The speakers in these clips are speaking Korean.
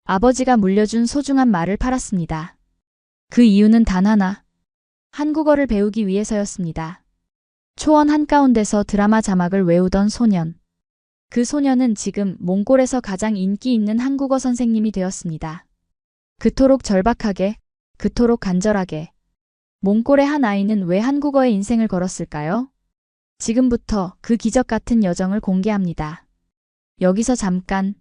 아버지가 물려준 소중한 말을 팔았습니다. 그 이유는 단 하나. 한국어를 배우기 위해서였습니다. 초원 한가운데서 드라마 자막을 외우던 소년. 그 소년은 지금 몽골에서 가장 인기 있는 한국어 선생님이 되었습니다. 그토록 절박하게, 그토록 간절하게. 몽골의 한 아이는 왜 한국어에 인생을 걸었을까요? 지금부터 그 기적 같은 여정을 공개합니다. 여기서 잠깐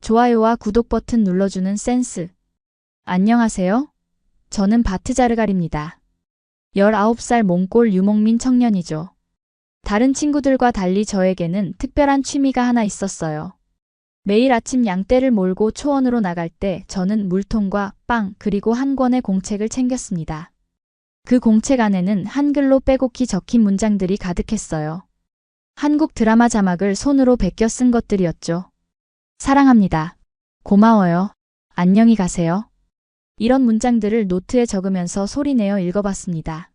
좋아요와 구독 버튼 눌러주는 센스. 안녕하세요. 저는 바트자르갈입니다. 19살 몽골 유목민 청년이죠. 다른 친구들과 달리 저에게는 특별한 취미가 하나 있었어요. 매일 아침 양떼를 몰고 초원으로 나갈 때 저는 물통과 빵 그리고 한 권의 공책을 챙겼습니다. 그 공책 안에는 한글로 빼곡히 적힌 문장들이 가득했어요. 한국 드라마 자막을 손으로 베껴 쓴 것들이었죠. 사랑합니다. 고마워요. 안녕히 가세요. 이런 문장들을 노트에 적으면서 소리내어 읽어봤습니다.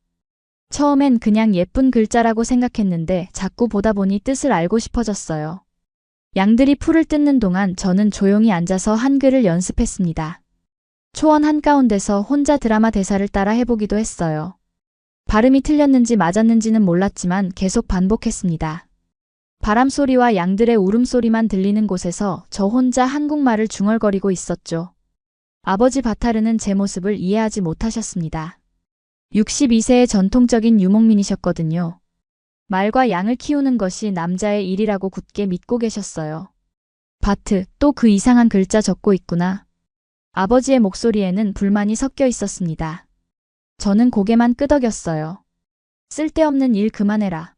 처음엔 그냥 예쁜 글자라고 생각했는데 자꾸 보다 보니 뜻을 알고 싶어졌어요. 양들이 풀을 뜯는 동안 저는 조용히 앉아서 한글을 연습했습니다. 초원 한가운데서 혼자 드라마 대사를 따라 해보기도 했어요. 발음이 틀렸는지 맞았는지는 몰랐지만 계속 반복했습니다. 바람소리와 양들의 울음소리만 들리는 곳에서 저 혼자 한국말을 중얼거리고 있었죠. 아버지 바타르는 제 모습을 이해하지 못하셨습니다. 62세의 전통적인 유목민이셨거든요. 말과 양을 키우는 것이 남자의 일이라고 굳게 믿고 계셨어요. 바트, 또 그 이상한 글자 적고 있구나. 아버지의 목소리에는 불만이 섞여 있었습니다. 저는 고개만 끄덕였어요. 쓸데없는 일 그만해라.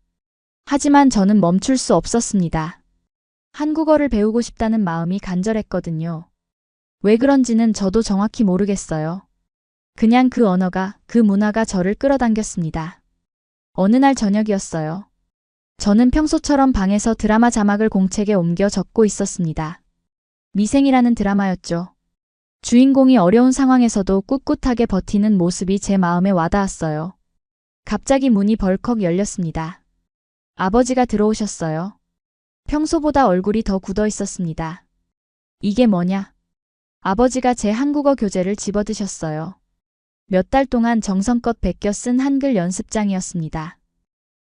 하지만 저는 멈출 수 없었습니다. 한국어를 배우고 싶다는 마음이 간절했거든요. 왜 그런지는 저도 정확히 모르겠어요. 그냥 그 언어가, 그 문화가 저를 끌어당겼습니다. 어느 날 저녁이었어요. 저는 평소처럼 방에서 드라마 자막을 공책에 옮겨 적고 있었습니다. 미생이라는 드라마였죠. 주인공이 어려운 상황에서도 꿋꿋하게 버티는 모습이 제 마음에 와닿았어요. 갑자기 문이 벌컥 열렸습니다. 아버지가 들어오셨어요. 평소보다 얼굴이 더 굳어 있었습니다. 이게 뭐냐? 아버지가 제 한국어 교재를 집어드셨어요. 몇 달 동안 정성껏 베껴 쓴 한글 연습장이었습니다.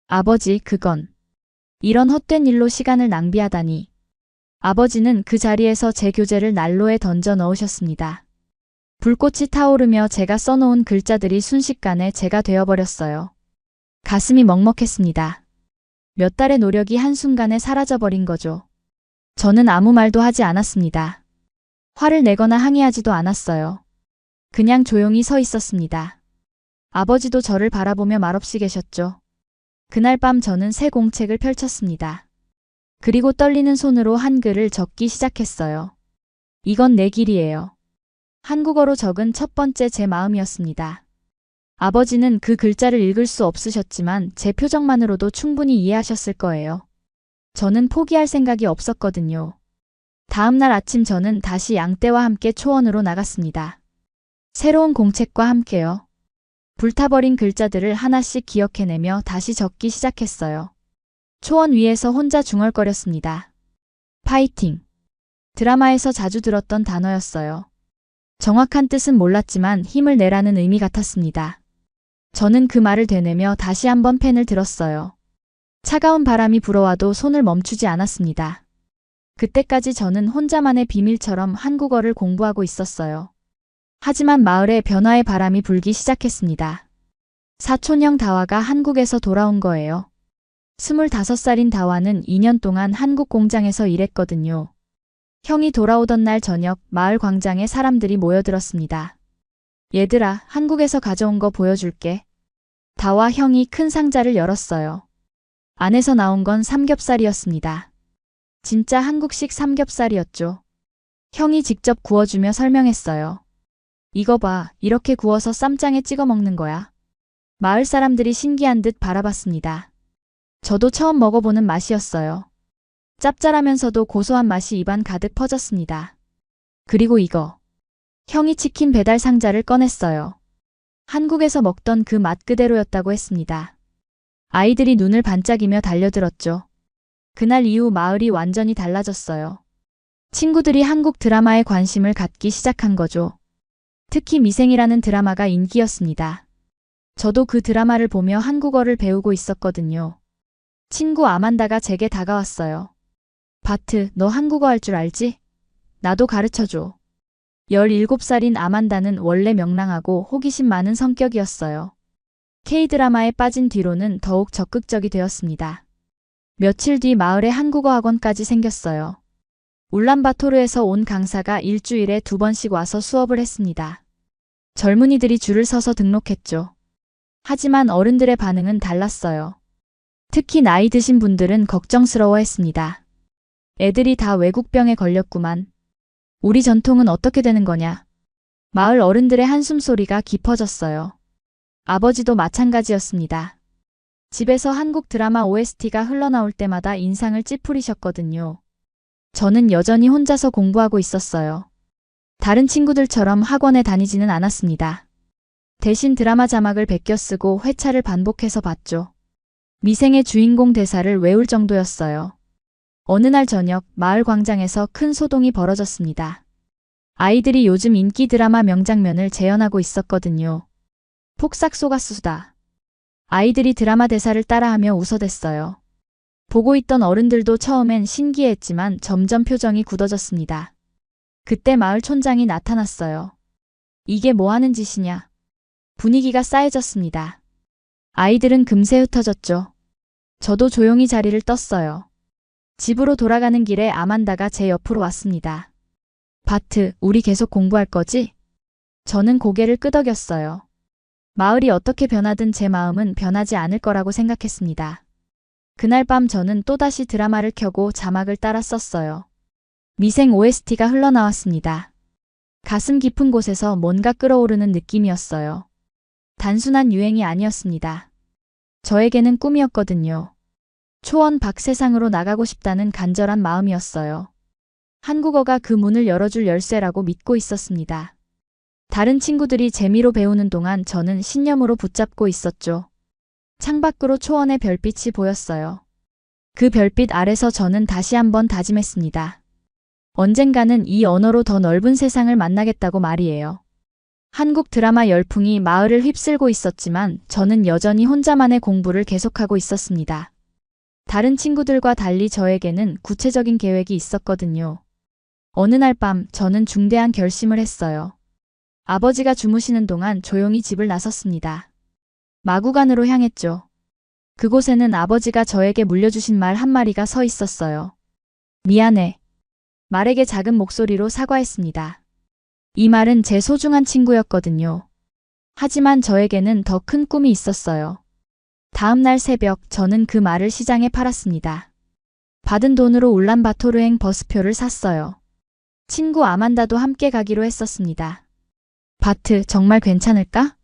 아버지, 그건. 이런 헛된 일로 시간을 낭비하다니. 아버지는 그 자리에서 제 교재를 난로에 던져 넣으셨습니다. 불꽃이 타오르며 제가 써놓은 글자들이 순식간에 제가 되어버렸어요. 가슴이 먹먹했습니다. 몇 달의 노력이 한순간에 사라져버린 거죠. 저는 아무 말도 하지 않았습니다. 화를 내거나 항의하지도 않았어요. 그냥 조용히 서 있었습니다. 아버지도 저를 바라보며 말없이 계셨죠. 그날 밤 저는 새 공책을 펼쳤습니다. 그리고 떨리는 손으로 한글을 적기 시작했어요. 이건 내 길이에요. 한국어로 적은 첫 번째 제 마음이었습니다. 아버지는 그 글자를 읽을 수 없으셨지만 제 표정만으로도 충분히 이해하셨을 거예요. 저는 포기할 생각이 없었거든요. 다음 날 아침 저는 다시 양떼와 함께 초원으로 나갔습니다. 새로운 공책과 함께요. 불타버린 글자들을 하나씩 기억해내며 다시 적기 시작했어요. 초원 위에서 혼자 중얼거렸습니다. 파이팅. 드라마에서 자주 들었던 단어였어요. 정확한 뜻은 몰랐지만 힘을 내라는 의미 같았습니다. 저는 그 말을 되뇌며 다시 한번 펜을 들었어요. 차가운 바람이 불어와도 손을 멈추지 않았습니다. 그때까지 저는 혼자만의 비밀처럼 한국어를 공부하고 있었어요. 하지만 마을에 변화의 바람이 불기 시작했습니다. 사촌형 다와가 한국에서 돌아온 거예요. 25살인 다와는 2년 동안 한국 공장에서 일했거든요. 형이 돌아오던 날 저녁 마을 광장에 사람들이 모여들었습니다. 얘들아, 한국에서 가져온 거 보여줄게. 다와 형이 큰 상자를 열었어요. 안에서 나온 건 삼겹살이었습니다. 진짜 한국식 삼겹살이었죠. 형이 직접 구워주며 설명했어요. 이거 봐, 이렇게 구워서 쌈장에 찍어 먹는 거야. 마을 사람들이 신기한 듯 바라봤습니다. 저도 처음 먹어보는 맛이었어요. 짭짤하면서도 고소한 맛이 입안 가득 퍼졌습니다. 그리고 이거. 형이 치킨 배달 상자를 꺼냈어요. 한국에서 먹던 그 맛 그대로였다고 했습니다. 아이들이 눈을 반짝이며 달려들었죠. 그날 이후 마을이 완전히 달라졌어요. 친구들이 한국 드라마에 관심을 갖기 시작한 거죠. 특히 미생이라는 드라마가 인기였습니다. 저도 그 드라마를 보며 한국어를 배우고 있었거든요. 친구 아만다가 제게 다가왔어요. 바트, 너 한국어 할 줄 알지? 나도 가르쳐줘. 17살인 아만다는 원래 명랑하고 호기심 많은 성격이었어요. K드라마에 빠진 뒤로는 더욱 적극적이 되었습니다. 며칠 뒤 마을에 한국어 학원까지 생겼어요. 울란바토르에서 온 강사가 일주일에 2번씩 와서 수업을 했습니다. 젊은이들이 줄을 서서 등록했죠. 하지만 어른들의 반응은 달랐어요. 특히 나이 드신 분들은 걱정스러워했습니다. 애들이 다 외국병에 걸렸구만. 우리 전통은 어떻게 되는 거냐? 마을 어른들의 한숨소리가 깊어졌어요. 아버지도 마찬가지였습니다. 집에서 한국 드라마 OST가 흘러나올 때마다 인상을 찌푸리셨거든요. 저는 여전히 혼자서 공부하고 있었어요. 다른 친구들처럼 학원에 다니지는 않았습니다. 대신 드라마 자막을 베껴 쓰고 회차를 반복해서 봤죠. 미생의 주인공 대사를 외울 정도였어요. 어느 날 저녁 마을 광장에서 큰 소동이 벌어졌습니다. 아이들이 요즘 인기 드라마 명장면을 재현하고 있었거든요. 폭삭 속았수다. 아이들이 드라마 대사를 따라하며 웃어댔어요. 보고 있던 어른들도 처음엔 신기했지만 점점 표정이 굳어졌습니다. 그때 마을 촌장이 나타났어요. 이게 뭐 하는 짓이냐? 분위기가 싸해졌습니다. 아이들은 금세 흩어졌죠. 저도 조용히 자리를 떴어요. 집으로 돌아가는 길에 아만다가 제 옆으로 왔습니다. 바트, 우리 계속 공부할 거지? 저는 고개를 끄덕였어요. 마을이 어떻게 변하든 제 마음은 변하지 않을 거라고 생각했습니다. 그날 밤 저는 또다시 드라마를 켜고 자막을 따라 썼어요. 미생 OST가 흘러나왔습니다. 가슴 깊은 곳에서 뭔가 끓어오르는 느낌이었어요. 단순한 유행이 아니었습니다. 저에게는 꿈이었거든요. 초원 박세상으로 나가고 싶다는 간절한 마음이었어요. 한국어가 그 문을 열어줄 열쇠라고 믿고 있었습니다. 다른 친구들이 재미로 배우는 동안 저는 신념으로 붙잡고 있었죠. 창밖으로 초원의 별빛이 보였어요. 그 별빛 아래서 저는 다시 한번 다짐했습니다. 언젠가는 이 언어로 더 넓은 세상을 만나겠다고 말이에요. 한국 드라마 열풍이 마을을 휩쓸고 있었지만 저는 여전히 혼자만의 공부를 계속하고 있었습니다. 다른 친구들과 달리 저에게는 구체적인 계획이 있었거든요. 어느 날 밤 저는 중대한 결심을 했어요. 아버지가 주무시는 동안 조용히 집을 나섰습니다. 마구간으로 향했죠. 그곳에는 아버지가 저에게 물려주신 말 한마리가 서 있었어요. 미안해. 말에게 작은 목소리로 사과했습니다. 이 말은 제 소중한 친구였거든요. 하지만 저에게는 더 큰 꿈이 있었어요. 다음 날 새벽 저는 그 말을 시장에 팔았습니다. 받은 돈으로 울란바토르행 버스표를 샀어요. 친구 아만다도 함께 가기로 했었습니다. 바트, 정말 괜찮을까?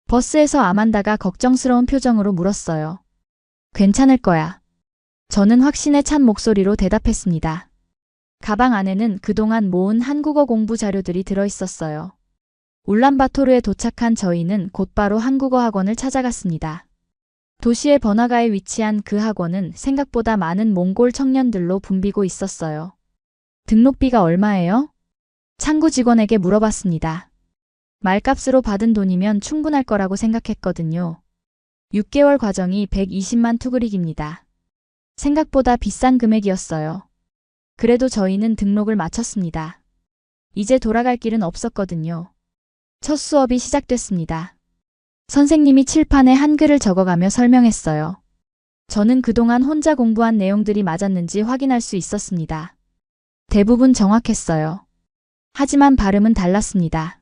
버스에서 아만다가 걱정스러운 표정으로 물었어요. 괜찮을 거야. 저는 확신에 찬 목소리로 대답했습니다. 가방 안에는 그동안 모은 한국어 공부 자료들이 들어있었어요. 울란바토르에 도착한 저희는 곧바로 한국어 학원을 찾아갔습니다. 도시의 번화가에 위치한 그 학원은 생각보다 많은 몽골 청년들로 붐비고 있었어요. 등록비가 얼마예요? 창구 직원에게 물어봤습니다. 말값으로 받은 돈이면 충분할 거라고 생각했거든요. 6개월 과정이 120만 투그릭입니다. 생각보다 비싼 금액이었어요. 그래도 저희는 등록을 마쳤습니다. 이제 돌아갈 길은 없었거든요. 첫 수업이 시작됐습니다. 선생님이 칠판에 한글을 적어가며 설명했어요. 저는 그동안 혼자 공부한 내용들이 맞았는지 확인할 수 있었습니다. 대부분 정확했어요. 하지만 발음은 달랐습니다.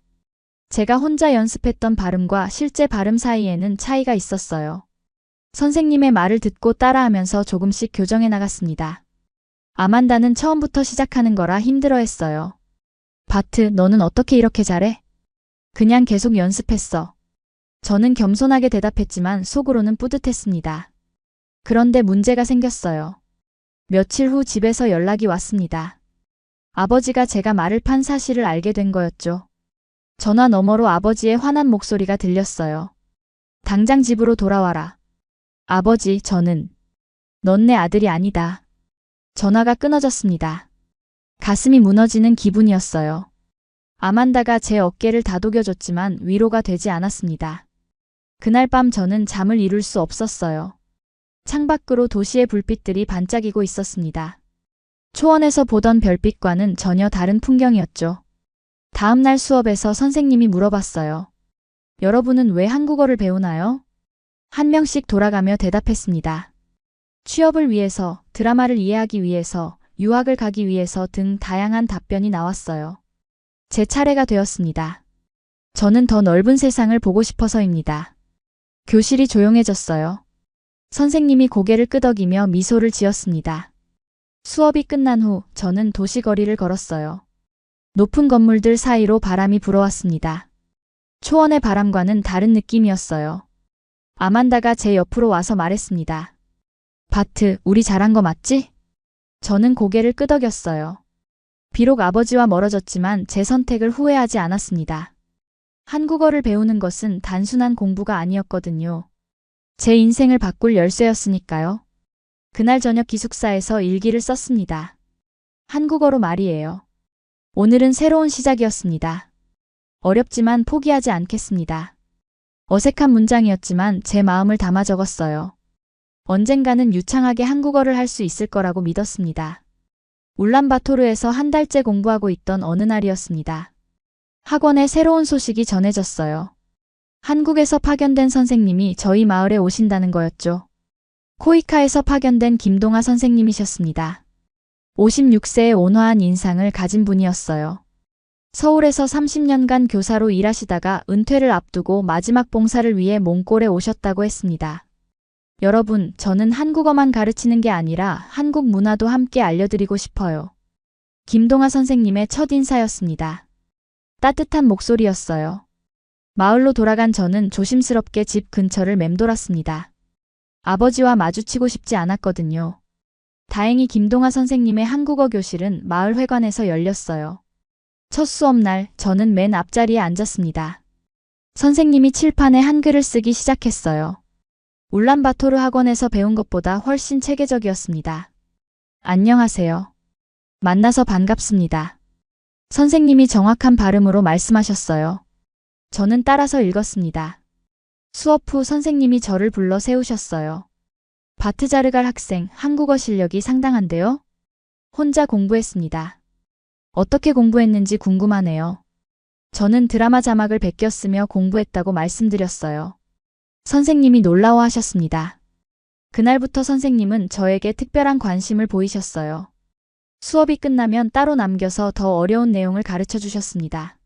제가 혼자 연습했던 발음과 실제 발음 사이에는 차이가 있었어요. 선생님의 말을 듣고 따라하면서 조금씩 교정해 나갔습니다. 아만다는 처음부터 시작하는 거라 힘들어했어요. 바트, 너는 어떻게 이렇게 잘해? 그냥 계속 연습했어. 저는 겸손하게 대답했지만 속으로는 뿌듯했습니다. 그런데 문제가 생겼어요. 며칠 후 집에서 연락이 왔습니다. 아버지가 제가 말을 판 사실을 알게 된 거였죠. 전화 너머로 아버지의 화난 목소리가 들렸어요. 당장 집으로 돌아와라. 아버지, 넌 내 아들이 아니다. 전화가 끊어졌습니다. 가슴이 무너지는 기분이었어요. 아만다가 제 어깨를 다독여줬지만 위로가 되지 않았습니다. 그날 밤 저는 잠을 이룰 수 없었어요. 창밖으로 도시의 불빛들이 반짝이고 있었습니다. 초원에서 보던 별빛과는 전혀 다른 풍경이었죠. 다음 날 수업에서 선생님이 물어봤어요. 여러분은 왜 한국어를 배우나요? 한 명씩 돌아가며 대답했습니다. 취업을 위해서, 드라마를 이해하기 위해서, 유학을 가기 위해서 등 다양한 답변이 나왔어요. 제 차례가 되었습니다. 저는 더 넓은 세상을 보고 싶어서입니다. 교실이 조용해졌어요. 선생님이 고개를 끄덕이며 미소를 지었습니다. 수업이 끝난 후 저는 도시거리를 걸었어요. 높은 건물들 사이로 바람이 불어왔습니다. 초원의 바람과는 다른 느낌이었어요. 아만다가 제 옆으로 와서 말했습니다. 바트, 우리 잘한 거 맞지? 저는 고개를 끄덕였어요. 비록 아버지와 멀어졌지만 제 선택을 후회하지 않았습니다. 한국어를 배우는 것은 단순한 공부가 아니었거든요. 제 인생을 바꿀 열쇠였으니까요. 그날 저녁 기숙사에서 일기를 썼습니다. 한국어로 말이에요. 오늘은 새로운 시작이었습니다. 어렵지만 포기하지 않겠습니다. 어색한 문장이었지만 제 마음을 담아 적었어요. 언젠가는 유창하게 한국어를 할 수 있을 거라고 믿었습니다. 울란바토르에서 한 달째 공부하고 있던 어느 날이었습니다. 학원에 새로운 소식이 전해졌어요. 한국에서 파견된 선생님이 저희 마을에 오신다는 거였죠. 코이카에서 파견된 김동아 선생님이셨습니다. 56세의 온화한 인상을 가진 분이었어요. 서울에서 30년간 교사로 일하시다가 은퇴를 앞두고 마지막 봉사를 위해 몽골에 오셨다고 했습니다. 여러분, 저는 한국어만 가르치는 게 아니라 한국 문화도 함께 알려드리고 싶어요. 김동아 선생님의 첫 인사였습니다. 따뜻한 목소리였어요. 마을로 돌아간 저는 조심스럽게 집 근처를 맴돌았습니다. 아버지와 마주치고 싶지 않았거든요. 다행히 김동아 선생님의 한국어 교실은 마을 회관에서 열렸어요. 첫 수업날 저는 맨 앞자리에 앉았습니다. 선생님이 칠판에 한글을 쓰기 시작했어요. 울란바토르 학원에서 배운 것보다 훨씬 체계적이었습니다. 안녕하세요. 만나서 반갑습니다. 선생님이 정확한 발음으로 말씀하셨어요. 저는 따라서 읽었습니다. 수업 후 선생님이 저를 불러 세우셨어요. 바트자르갈 학생, 한국어 실력이 상당한데요? 혼자 공부했습니다. 어떻게 공부했는지 궁금하네요. 저는 드라마 자막을 베꼈으며 공부했다고 말씀드렸어요. 선생님이 놀라워하셨습니다. 그날부터 선생님은 저에게 특별한 관심을 보이셨어요. 수업이 끝나면 따로 남겨서 더 어려운 내용을 가르쳐 주셨습니다.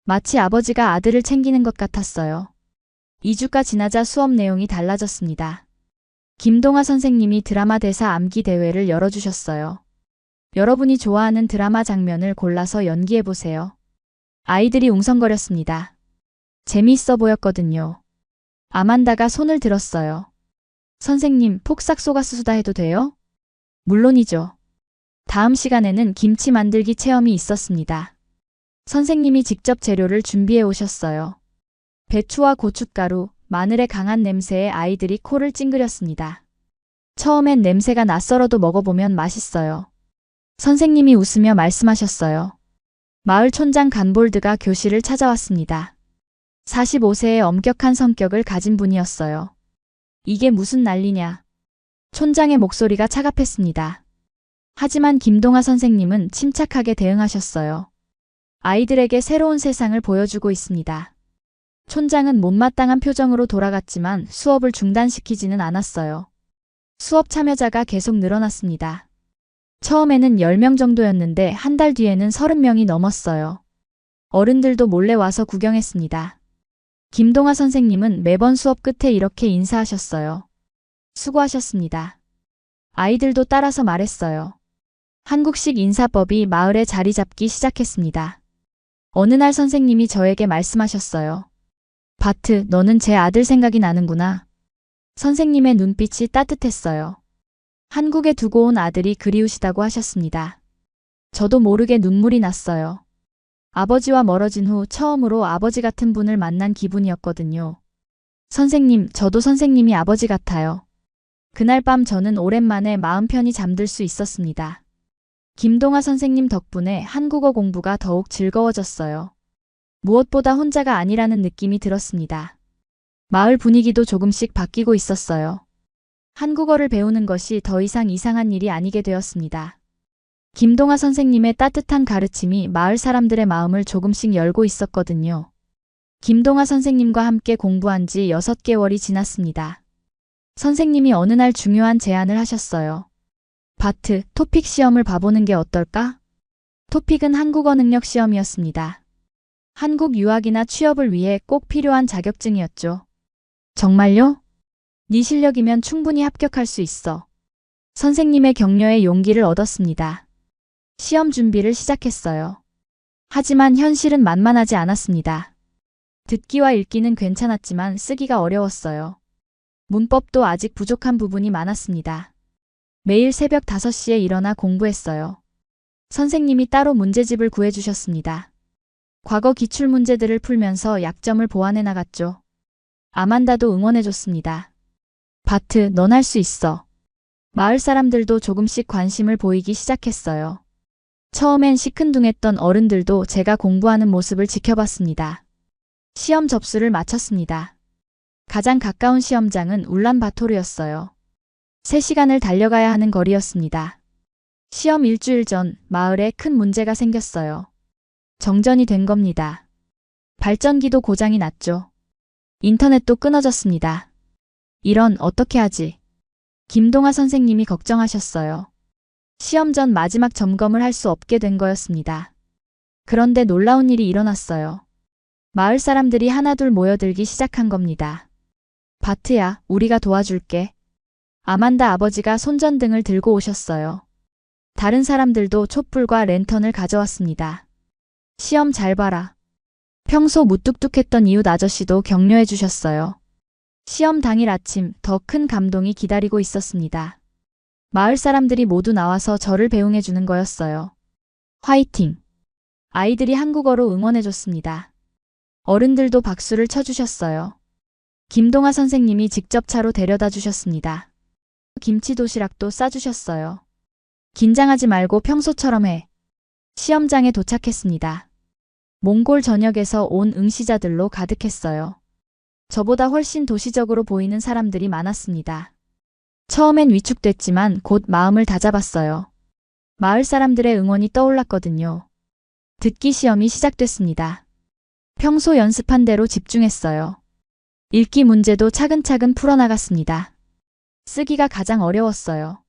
마치 아버지가 아들을 챙기는 것 같았어요. 2주가 지나자 수업 내용이 달라졌습니다. 김동아 선생님이 드라마 대사 암기 대회를 열어주셨어요. 여러분이 좋아하는 드라마 장면을 골라서 연기해보세요. 아이들이 웅성거렸습니다. 재미있어 보였거든요. 아만다가 손을 들었어요. 선생님, 폭삭소가수수다 해도 돼요? 물론이죠. 다음 시간에는 김치 만들기 체험이 있었습니다. 선생님이 직접 재료를 준비해 오셨어요. 배추와 고춧가루, 마늘의 강한 냄새에 아이들이 코를 찡그렸습니다. 처음엔 냄새가 낯설어도 먹어보면 맛있어요. 선생님이 웃으며 말씀하셨어요. 마을 촌장 간볼드가 교실을 찾아왔습니다. 45세의 엄격한 성격을 가진 분이었어요. 이게 무슨 난리냐. 촌장의 목소리가 차갑했습니다. 하지만 김동아 선생님은 침착하게 대응하셨어요. 아이들에게 새로운 세상을 보여주고 있습니다. 촌장은 못마땅한 표정으로 돌아갔지만 수업을 중단시키지는 않았어요. 수업 참여자가 계속 늘어났습니다. 처음에는 10명 정도였는데 한 달 뒤에는 30명이 넘었어요. 어른들도 몰래 와서 구경했습니다. 김동아 선생님은 매번 수업 끝에 이렇게 인사하셨어요. 수고하셨습니다. 아이들도 따라서 말했어요. 한국식 인사법이 마을에 자리 잡기 시작했습니다. 어느 날 선생님이 저에게 말씀하셨어요. 바트, 너는 제 아들 생각이 나는구나. 선생님의 눈빛이 따뜻했어요. 한국에 두고 온 아들이 그리우시다고 하셨습니다. 저도 모르게 눈물이 났어요. 아버지와 멀어진 후 처음으로 아버지 같은 분을 만난 기분이었거든요. 선생님, 저도 선생님이 아버지 같아요. 그날 밤 저는 오랜만에 마음 편히 잠들 수 있었습니다. 김동아 선생님 덕분에 한국어 공부가 더욱 즐거워졌어요. 무엇보다 혼자가 아니라는 느낌이 들었습니다. 마을 분위기도 조금씩 바뀌고 있었어요. 한국어를 배우는 것이 더 이상 이상한 일이 아니게 되었습니다. 김동아 선생님의 따뜻한 가르침이 마을 사람들의 마음을 조금씩 열고 있었거든요. 김동아 선생님과 함께 공부한 지 6개월이 지났습니다. 선생님이 어느 날 중요한 제안을 하셨어요. 바트, 토픽 시험을 봐보는 게 어떨까? 토픽은 한국어 능력 시험이었습니다. 한국 유학이나 취업을 위해 꼭 필요한 자격증이었죠. 정말요? 네 실력이면 충분히 합격할 수 있어. 선생님의 격려에 용기를 얻었습니다. 시험 준비를 시작했어요. 하지만 현실은 만만하지 않았습니다. 듣기와 읽기는 괜찮았지만 쓰기가 어려웠어요. 문법도 아직 부족한 부분이 많았습니다. 매일 새벽 5시에 일어나 공부했어요. 선생님이 따로 문제집을 구해주셨습니다. 과거 기출문제들을 풀면서 약점을 보완해 나갔죠. 아만다도 응원해줬습니다. 바트, 넌 할 수 있어. 마을 사람들도 조금씩 관심을 보이기 시작했어요. 처음엔 시큰둥했던 어른들도 제가 공부하는 모습을 지켜봤습니다. 시험 접수를 마쳤습니다. 가장 가까운 시험장은 울란바토르였어요. 3시간을 달려가야 하는 거리였습니다. 시험 일주일 전 마을에 큰 문제가 생겼어요. 정전이 된 겁니다. 발전기도 고장이 났죠. 인터넷도 끊어졌습니다. 이런, 어떻게 하지? 김동아 선생님이 걱정하셨어요. 시험 전 마지막 점검을 할 수 없게 된 거였습니다. 그런데 놀라운 일이 일어났어요. 마을 사람들이 하나둘 모여들기 시작한 겁니다. 바트야, 우리가 도와줄게. 아만다 아버지가 손전등을 들고 오셨어요. 다른 사람들도 촛불과 랜턴을 가져왔습니다. 시험 잘 봐라. 평소 무뚝뚝했던 이웃 아저씨도 격려해 주셨어요. 시험 당일 아침 더 큰 감동이 기다리고 있었습니다. 마을 사람들이 모두 나와서 저를 배웅해 주는 거였어요. 화이팅! 아이들이 한국어로 응원해 줬습니다. 어른들도 박수를 쳐주셨어요. 김동아 선생님이 직접 차로 데려다 주셨습니다. 김치 도시락도 싸주셨어요. 긴장하지 말고 평소처럼 해. 시험장에 도착했습니다. 몽골 전역에서 온 응시자들로 가득했어요. 저보다 훨씬 도시적으로 보이는 사람들이 많았습니다. 처음엔 위축됐지만 곧 마음을 다잡았어요. 마을 사람들의 응원이 떠올랐거든요. 듣기 시험이 시작됐습니다. 평소 연습한 대로 집중했어요. 읽기 문제도 차근차근 풀어나갔습니다. 쓰기가 가장 어려웠어요.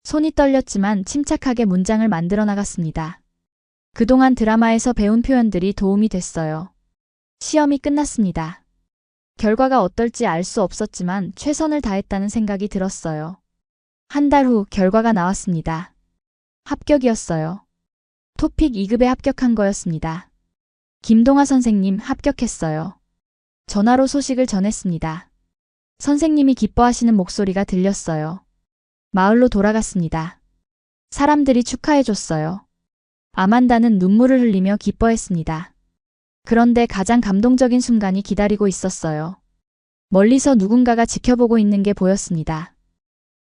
손이 떨렸지만 침착하게 문장을 만들어 나갔습니다. 그동안 드라마에서 배운 표현들이 도움이 됐어요. 시험이 끝났습니다. 결과가 어떨지 알 수 없었지만 최선을 다했다는 생각이 들었어요. 한 달 후 결과가 나왔습니다. 합격이었어요. 토픽 2급에 합격한 거였습니다. 김동아 선생님 합격했어요. 전화로 소식을 전했습니다. 선생님이 기뻐하시는 목소리가 들렸어요. 마을로 돌아갔습니다. 사람들이 축하해줬어요. 아만다는 눈물을 흘리며 기뻐했습니다. 그런데 가장 감동적인 순간이 기다리고 있었어요. 멀리서 누군가가 지켜보고 있는 게 보였습니다.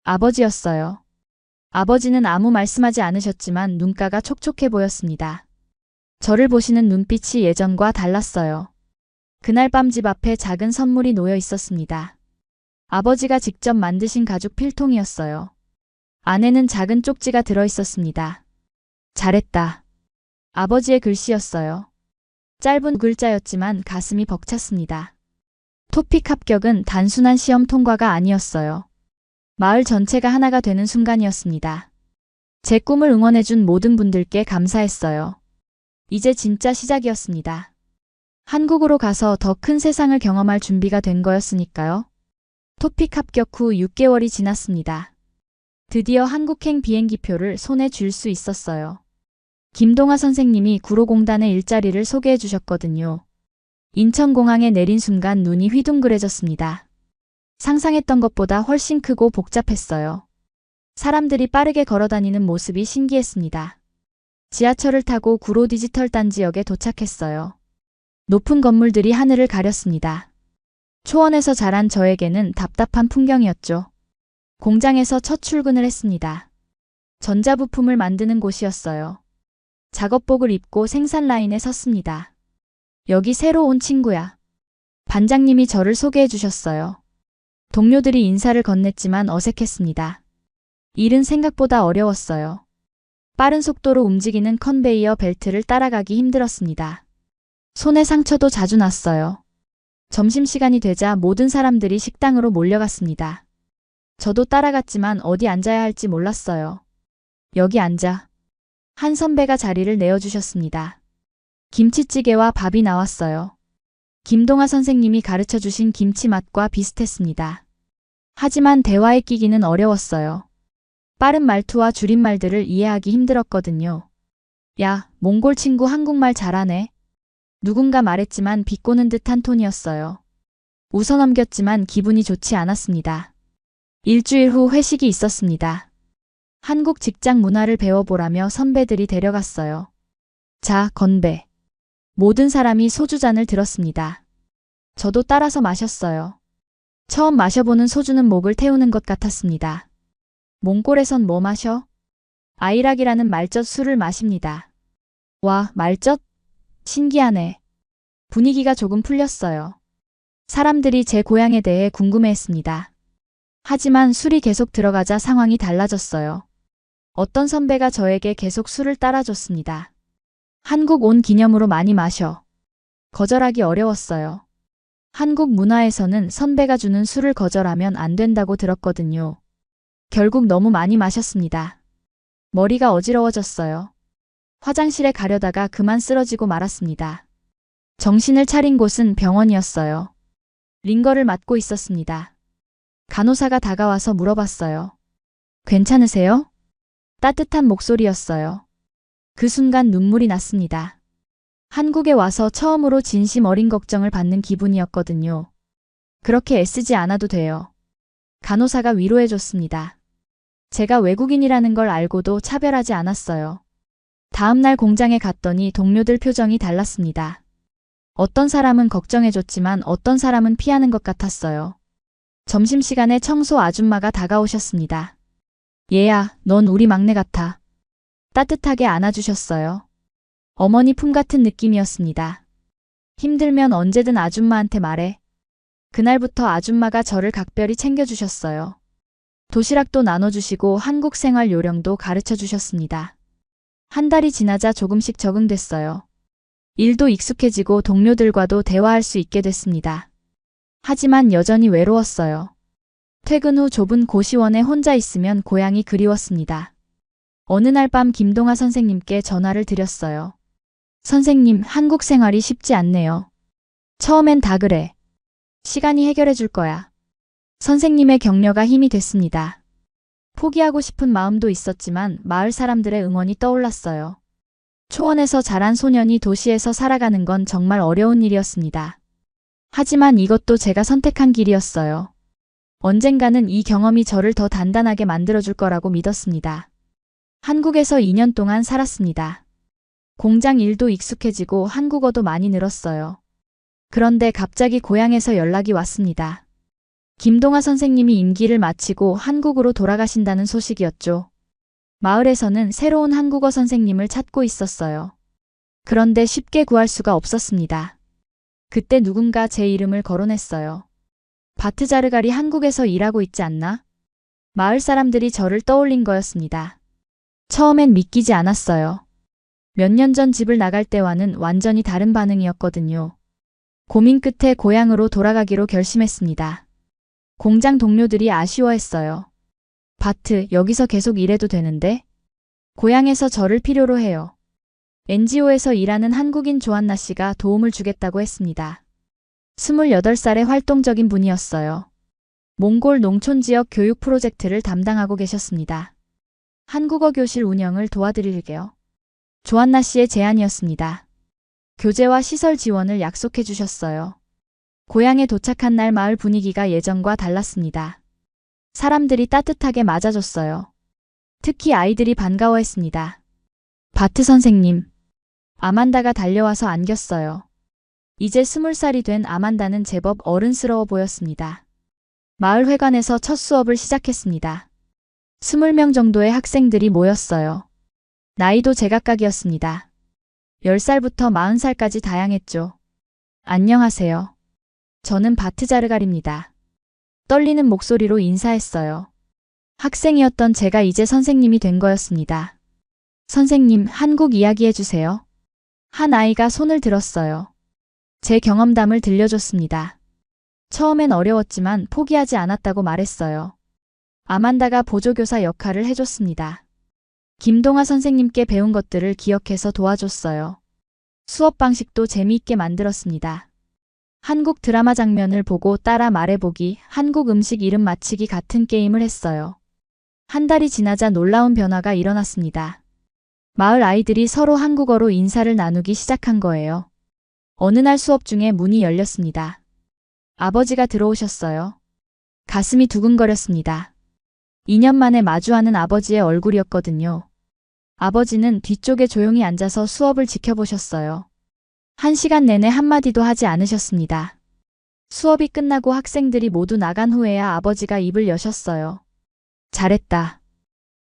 아버지였어요. 아버지는 아무 말씀하지 않으셨지만 눈가가 촉촉해 보였습니다. 저를 보시는 눈빛이 예전과 달랐어요. 그날 밤 집 앞에 작은 선물이 놓여 있었습니다. 아버지가 직접 만드신 가죽 필통이었어요. 안에는 작은 쪽지가 들어 있었습니다. 잘했다. 아버지의 글씨였어요. 짧은 글자였지만 가슴이 벅찼습니다. 토픽 합격은 단순한 시험 통과가 아니었어요. 마을 전체가 하나가 되는 순간이었습니다. 제 꿈을 응원해준 모든 분들께 감사했어요. 이제 진짜 시작이었습니다. 한국으로 가서 더 큰 세상을 경험할 준비가 된 거였으니까요. 토픽 합격 후 6개월이 지났습니다. 드디어 한국행 비행기표를 손에 쥘 수 있었어요. 김동아 선생님이 구로공단의 일자리를 소개해 주셨거든요. 인천공항에 내린 순간 눈이 휘둥그레졌습니다. 상상했던 것보다 훨씬 크고 복잡했어요. 사람들이 빠르게 걸어다니는 모습이 신기했습니다. 지하철을 타고 구로 디지털 단지역에 도착했어요. 높은 건물들이 하늘을 가렸습니다. 초원에서 자란 저에게는 답답한 풍경이었죠. 공장에서 첫 출근을 했습니다. 전자부품을 만드는 곳이었어요. 작업복을 입고 생산 라인에 섰습니다. 여기 새로 온 친구야. 반장님이 저를 소개해 주셨어요. 동료들이 인사를 건넸지만 어색했습니다. 일은 생각보다 어려웠어요. 빠른 속도로 움직이는 컨베이어 벨트를 따라가기 힘들었습니다. 손에 상처도 자주 났어요. 점심시간이 되자 모든 사람들이 식당으로 몰려갔습니다. 저도 따라갔지만 어디 앉아야 할지 몰랐어요. 여기 앉아. 한 선배가 자리를 내어주셨습니다. 김치찌개와 밥이 나왔어요. 김동아 선생님이 가르쳐 주신 김치 맛과 비슷했습니다. 하지만 대화에 끼기는 어려웠어요. 빠른 말투와 줄임말들을 이해하기 힘들었거든요. 야, 몽골 친구 한국말 잘하네. 누군가 말했지만 비꼬는 듯한 톤이었어요. 웃어넘겼지만 기분이 좋지 않았습니다. 일주일 후 회식이 있었습니다. 한국 직장 문화를 배워보라며 선배들이 데려갔어요. 자, 건배. 모든 사람이 소주잔을 들었습니다. 저도 따라서 마셨어요. 처음 마셔보는 소주는 목을 태우는 것 같았습니다. 몽골에선 뭐 마셔? 아이락이라는 말젓 술을 마십니다. 와, 말젓? 신기하네. 분위기가 조금 풀렸어요. 사람들이 제 고향에 대해 궁금해했습니다. 하지만 술이 계속 들어가자 상황이 달라졌어요. 어떤 선배가 저에게 계속 술을 따라줬습니다. 한국 온 기념으로 많이 마셔. 거절하기 어려웠어요. 한국 문화에서는 선배가 주는 술을 거절하면 안 된다고 들었거든요. 결국 너무 많이 마셨습니다. 머리가 어지러워졌어요. 화장실에 가려다가 그만 쓰러지고 말았습니다. 정신을 차린 곳은 병원이었어요. 링거를 맞고 있었습니다. 간호사가 다가와서 물어봤어요. 괜찮으세요? 따뜻한 목소리였어요. 그 순간 눈물이 났습니다. 한국에 와서 처음으로 진심 어린 걱정을 받는 기분이었거든요. 그렇게 애쓰지 않아도 돼요. 간호사가 위로해줬습니다. 제가 외국인이라는 걸 알고도 차별하지 않았어요. 다음 날 공장에 갔더니 동료들 표정이 달랐습니다. 어떤 사람은 걱정해줬지만 어떤 사람은 피하는 것 같았어요. 점심시간에 청소 아줌마가 다가오셨습니다. 얘야, 넌 우리 막내 같아. 따뜻하게 안아주셨어요. 어머니 품 같은 느낌이었습니다. 힘들면 언제든 아줌마한테 말해. 그날부터 아줌마가 저를 각별히 챙겨주셨어요. 도시락도 나눠주시고 한국 생활 요령도 가르쳐 주셨습니다. 한 달이 지나자 조금씩 적응됐어요. 일도 익숙해지고 동료들과도 대화할 수 있게 됐습니다. 하지만 여전히 외로웠어요. 퇴근 후 좁은 고시원에 혼자 있으면 고향이 그리웠습니다. 어느 날 밤 김동아 선생님께 전화를 드렸어요. 선생님, 한국 생활이 쉽지 않네요. 처음엔 다 그래. 시간이 해결해 줄 거야. 선생님의 격려가 힘이 됐습니다. 포기하고 싶은 마음도 있었지만 마을 사람들의 응원이 떠올랐어요. 초원에서 자란 소년이 도시에서 살아가는 건 정말 어려운 일이었습니다. 하지만 이것도 제가 선택한 길이었어요. 언젠가는 이 경험이 저를 더 단단하게 만들어줄 거라고 믿었습니다. 한국에서 2년 동안 살았습니다. 공장 일도 익숙해지고 한국어도 많이 늘었어요. 그런데 갑자기 고향에서 연락이 왔습니다. 김동아 선생님이 임기를 마치고 한국으로 돌아가신다는 소식이었죠. 마을에서는 새로운 한국어 선생님을 찾고 있었어요. 그런데 쉽게 구할 수가 없었습니다. 그때 누군가 제 이름을 거론했어요. 바트자르갈이 한국에서 일하고 있지 않나? 마을 사람들이 저를 떠올린 거였습니다. 처음엔 믿기지 않았어요. 몇 년 전 집을 나갈 때와는 완전히 다른 반응이었거든요. 고민 끝에 고향으로 돌아가기로 결심했습니다. 공장 동료들이 아쉬워했어요. 바트, 여기서 계속 일해도 되는데? 고향에서 저를 필요로 해요. NGO에서 일하는 한국인 조한나 씨가 도움을 주겠다고 했습니다. 28살의 활동적인 분이었어요. 몽골 농촌 지역 교육 프로젝트를 담당하고 계셨습니다. 한국어 교실 운영을 도와드릴게요. 조한나 씨의 제안이었습니다. 교재와 시설 지원을 약속해 주셨어요. 고향에 도착한 날 마을 분위기가 예전과 달랐습니다. 사람들이 따뜻하게 맞아줬어요. 특히 아이들이 반가워했습니다. 바트 선생님. 아만다가 달려와서 안겼어요. 이제 20살이 된 아만다는 제법 어른스러워 보였습니다. 마을 회관에서 첫 수업을 시작했습니다. 20명 정도의 학생들이 모였어요. 나이도 제각각이었습니다. 10살부터 40살까지 다양했죠. 안녕하세요. 저는 바트 자르갈입니다. 떨리는 목소리로 인사했어요. 학생이었던 제가 이제 선생님이 된 거였습니다. 선생님, 한국 이야기 해주세요. 한 아이가 손을 들었어요. 제 경험담을 들려줬습니다. 처음엔 어려웠지만 포기하지 않았다고 말했어요. 아만다가 보조교사 역할을 해줬습니다. 김동아 선생님께 배운 것들을 기억해서 도와줬어요. 수업 방식도 재미있게 만들었습니다. 한국 드라마 장면을 보고 따라 말해보기, 한국 음식 이름 맞히기 같은 게임을 했어요. 한 달이 지나자 놀라운 변화가 일어났습니다. 마을 아이들이 서로 한국어로 인사를 나누기 시작한 거예요. 어느 날 수업 중에 문이 열렸습니다. 아버지가 들어오셨어요. 가슴이 두근거렸습니다. 2년 만에 마주하는 아버지의 얼굴이었거든요. 아버지는 뒤쪽에 조용히 앉아서 수업을 지켜보셨어요. 1시간 내내 한마디도 하지 않으셨습니다. 수업이 끝나고 학생들이 모두 나간 후에야 아버지가 입을 여셨어요. 잘했다.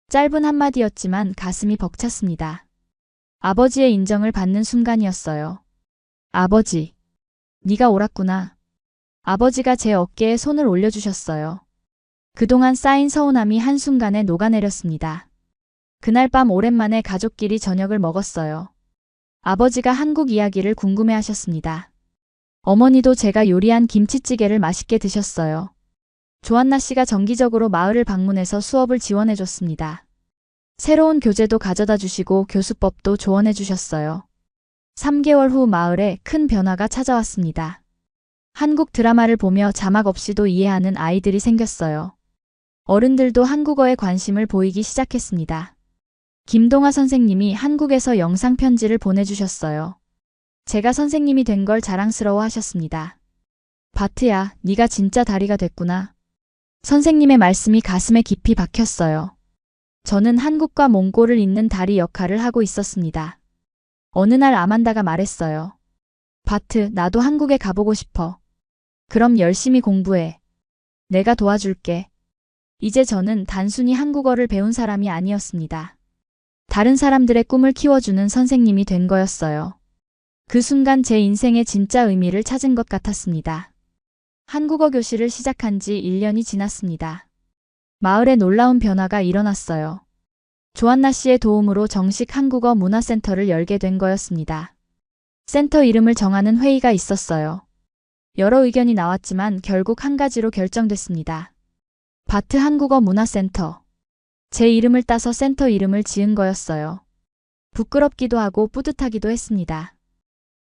짧은 한마디였지만 가슴이 벅찼습니다. 아버지의 인정을 받는 순간이었어요. 아버지, 네가 옳았구나. 아버지가 제 어깨에 손을 올려주셨어요. 그동안 쌓인 서운함이 한순간에 녹아내렸습니다. 그날 밤 오랜만에 가족끼리 저녁을 먹었어요. 아버지가 한국 이야기를 궁금해하셨습니다. 어머니도 제가 요리한 김치찌개를 맛있게 드셨어요. 조한나 씨가 정기적으로 마을을 방문해서 수업을 지원해줬습니다. 새로운 교재도 가져다 주시고 교수법도 조언해 주셨어요. 3개월 후 마을에 큰 변화가 찾아왔습니다. 한국 드라마를 보며 자막 없이도 이해하는 아이들이 생겼어요. 어른들도 한국어에 관심을 보이기 시작했습니다. 김동아 선생님이 한국에서 영상 편지를 보내주셨어요. 제가 선생님이 된 걸 자랑스러워 하셨습니다. 바트야, 네가 진짜 다리가 됐구나. 선생님의 말씀이 가슴에 깊이 박혔어요. 저는 한국과 몽골을 잇는 다리 역할을 하고 있었습니다. 어느 날 아만다가 말했어요. 바트, 나도 한국에 가보고 싶어. 그럼 열심히 공부해. 내가 도와줄게. 이제 저는 단순히 한국어를 배운 사람이 아니었습니다. 다른 사람들의 꿈을 키워주는 선생님이 된 거였어요. 그 순간 제 인생의 진짜 의미를 찾은 것 같았습니다. 한국어 교실을 시작한 지 1년이 지났습니다. 마을에 놀라운 변화가 일어났어요. 조한나 씨의 도움으로 정식 한국어 문화센터를 열게 된 거였습니다. 센터 이름을 정하는 회의가 있었어요. 여러 의견이 나왔지만 결국 한 가지로 결정됐습니다. 바트 한국어 문화센터. 제 이름을 따서 센터 이름을 지은 거였어요. 부끄럽기도 하고 뿌듯하기도 했습니다.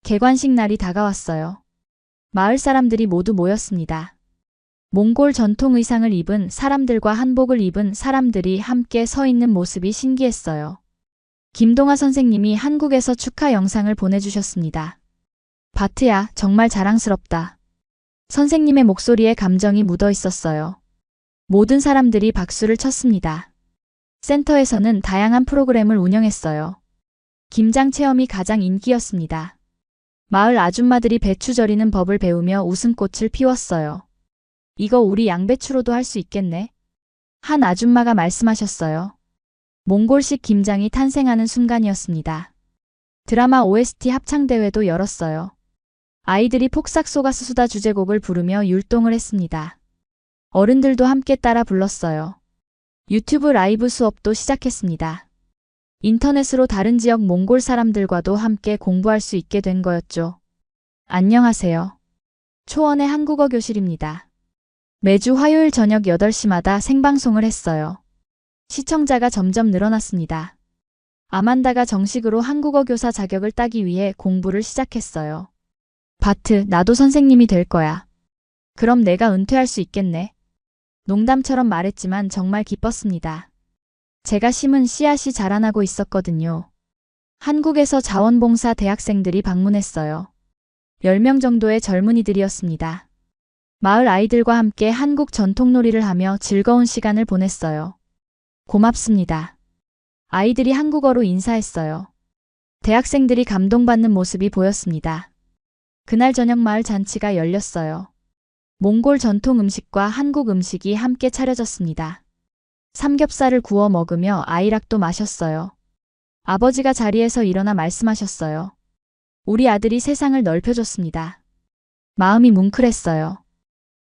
개관식 날이 다가왔어요. 마을 사람들이 모두 모였습니다. 몽골 전통 의상을 입은 사람들과 한복을 입은 사람들이 함께 서 있는 모습이 신기했어요. 김동아 선생님이 한국에서 축하 영상을 보내주셨습니다. 바트야, 정말 자랑스럽다. 선생님의 목소리에 감정이 묻어 있었어요. 모든 사람들이 박수를 쳤습니다. 센터에서는 다양한 프로그램을 운영했어요. 김장 체험이 가장 인기였습니다. 마을 아줌마들이 배추 절이는 법을 배우며 웃음꽃을 피웠어요. 이거 우리 양배추로도 할 수 있겠네? 한 아줌마가 말씀하셨어요. 몽골식 김장이 탄생하는 순간이었습니다. 드라마 OST 합창대회도 열었어요. 아이들이 폭삭 속아서 수다 주제곡을 부르며 율동을 했습니다. 어른들도 함께 따라 불렀어요. 유튜브 라이브 수업도 시작했습니다. 인터넷으로 다른 지역 몽골 사람들과도 함께 공부할 수 있게 된 거였죠. 안녕하세요. 초원의 한국어 교실입니다. 매주 화요일 저녁 8시마다 생방송을 했어요. 시청자가 점점 늘어났습니다. 아만다가 정식으로 한국어 교사 자격을 따기 위해 공부를 시작했어요. 바트, 나도 선생님이 될 거야. 그럼 내가 은퇴할 수 있겠네. 농담처럼 말했지만 정말 기뻤습니다. 제가 심은 씨앗이 자라나고 있었거든요. 한국에서 자원봉사 대학생들이 방문했어요. 10명 정도의 젊은이들이었습니다. 마을 아이들과 함께 한국 전통놀이를 하며 즐거운 시간을 보냈어요. 고맙습니다. 아이들이 한국어로 인사했어요. 대학생들이 감동받는 모습이 보였습니다. 그날 저녁 마을 잔치가 열렸어요. 몽골 전통 음식과 한국 음식이 함께 차려졌습니다. 삼겹살을 구워 먹으며 아이락도 마셨어요. 아버지가 자리에서 일어나 말씀하셨어요. 우리 아들이 세상을 넓혀줬습니다. 마음이 뭉클했어요.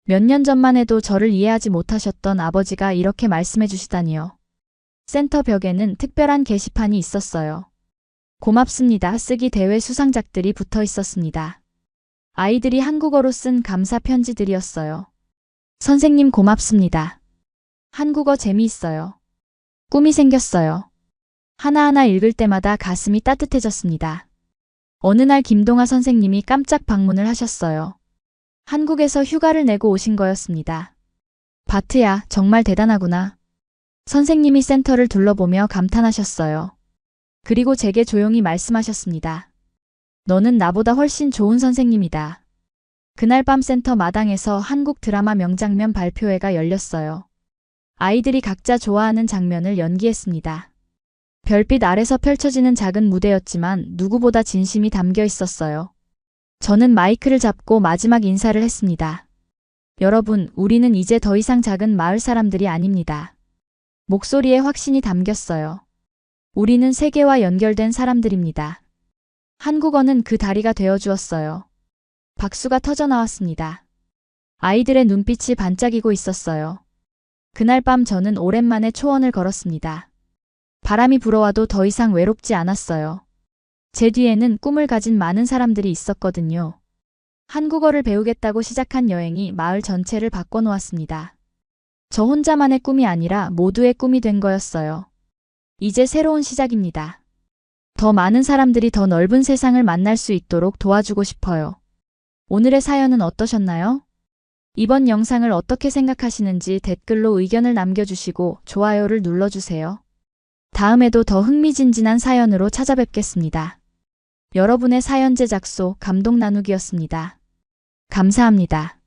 몇 년 전만 해도 저를 이해하지 못하셨던 아버지가 이렇게 말씀해 주시다니요. 센터 벽에는 특별한 게시판이 있었어요. 고맙습니다. 쓰기 대회 수상작들이 붙어 있었습니다. 아이들이 한국어로 쓴 감사 편지들이었어요. 선생님 고맙습니다. 한국어 재미있어요. 꿈이 생겼어요. 하나하나 읽을 때마다 가슴이 따뜻해졌습니다. 어느 날 김동아 선생님이 깜짝 방문을 하셨어요. 한국에서 휴가를 내고 오신 거였습니다. 바트야, 정말 대단하구나. 선생님이 센터를 둘러보며 감탄하셨어요. 그리고 제게 조용히 말씀하셨습니다. 너는 나보다 훨씬 좋은 선생님이다. 그날 밤 센터 마당에서 한국 드라마 명장면 발표회가 열렸어요. 아이들이 각자 좋아하는 장면을 연기했습니다. 별빛 아래서 펼쳐지는 작은 무대였지만 누구보다 진심이 담겨 있었어요. 저는 마이크를 잡고 마지막 인사를 했습니다. 여러분, 우리는 이제 더 이상 작은 마을 사람들이 아닙니다. 목소리에 확신이 담겼어요. 우리는 세계와 연결된 사람들입니다. 한국어는 그 다리가 되어 주었어요. 박수가 터져 나왔습니다. 아이들의 눈빛이 반짝이고 있었어요. 그날 밤 저는 오랜만에 초원을 걸었습니다. 바람이 불어와도 더 이상 외롭지 않았어요. 제 뒤에는 꿈을 가진 많은 사람들이 있었거든요. 한국어를 배우겠다고 시작한 여행이 마을 전체를 바꿔놓았습니다. 저 혼자만의 꿈이 아니라 모두의 꿈이 된 거였어요. 이제 새로운 시작입니다. 더 많은 사람들이 더 넓은 세상을 만날 수 있도록 도와주고 싶어요. 오늘의 사연은 어떠셨나요? 이번 영상을 어떻게 생각하시는지 댓글로 의견을 남겨주시고 좋아요를 눌러주세요. 다음에도 더 흥미진진한 사연으로 찾아뵙겠습니다. 여러분의 사연 제작소 감동 나누기였습니다. 감사합니다.